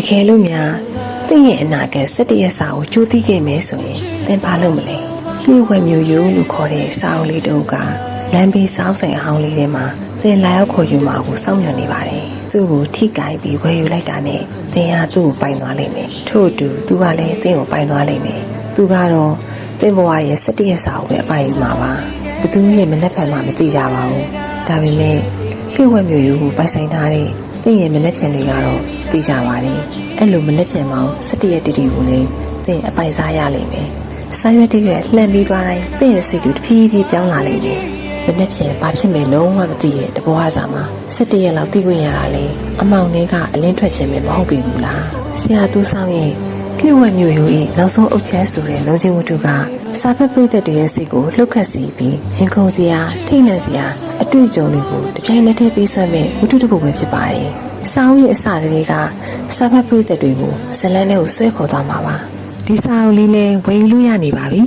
ကယ်လို့များသင်ရဲ့အနာဂတ်17ရက်စာကိုကြိုးသိခဲ့မယ်ဆိုရင်သင်ဘာလုပ်မလဲလျှို့ဝှက်မျိုးရိုးလို့ခေါ်တဲ့စာအုပ်လေးတုန်းကလမ်းဘေးစောင်းဆိုင်အဟောင်းလေးထဲမှာသင်လာရောက်ခေါ်ယူမှာကိုစောင့်မျှော်နေပါတယ်သူ့ကိုထိကြိုက်ပြီးဝယ်ယူလိုက်တာနဲ့သင်ဟာသူ့ကိုပိုင်သွားလိမ့်မယ်ထို့အတူသူကလည်းသင်ကိုပိုင်သွားလိမ့်မယ်သူကတော့သင်ဘဝရဲ့17ရက်စာကိုပဲအပိုင်ယူမှာပါဘသူရဲ့မနှက်ဖက်မှမသိကြပါဘူးဒါပေမဲ့လျှို့ဝှက်မျိုးရိုးကိုပိုင်ဆိုင်ထားတဲ့သင်ရဲ့မနှက်ဖြန်တွေကတော့သိကြပါတယ်အဲ့လိုမနှက်ဖြန်ပေါင်း17ရက်တိတိကိုလည်းသင်အပိုင်စားရလိမ့်မယ်ဆိုင်ရွက်တရွက်လှန်ပြီးသွားတိုင်းသင်ရဲ့စိတ်တူတဖြည်းဖြည်းပြောင်းလာလိမ့်မယ်မနှက်ဖြန်ဘာဖြစ်မယ်လုံးဝမသိရဲ့တဘောဟာစာမှာ17ရက်လောက်သိခွင့်ရတာလေအမောင်ထဲကအလင်းထွက်ခြင်းပဲမဟုတ်ပြီဘူးလားဆရာသူဆောင်ရဲ့လျှို့ဝှက်မျိုးရိုး၏နောက်ဆုံးအုပ်ချက်ဆိုတဲ့လုံခြုံဝတ္ထုကစာဖတ်ပရိသတ်တွေရဲ့စိတ်ကိုလှုပ်ခတ်စေပြီးရင်ခုန်စရာထိတ်လန့်စရာအတွေ့အကြုံတွေကိုတပြိုင်နက်တည်းပေးဆွဲမဲ့ဝတ္ထုတစ်ပုဒ်ပဲဖြစ်ပါတယ်စာအုပ်ရဲ့အစကလေးကစာဖတ်ပရိသတ်တွေကိုဇလန်းထဲကိုဆွဲခေါ်သွားမှာပါဒီစာအုပ်လေးလည်းဝယ်ယူလို့ရနေပါပြီ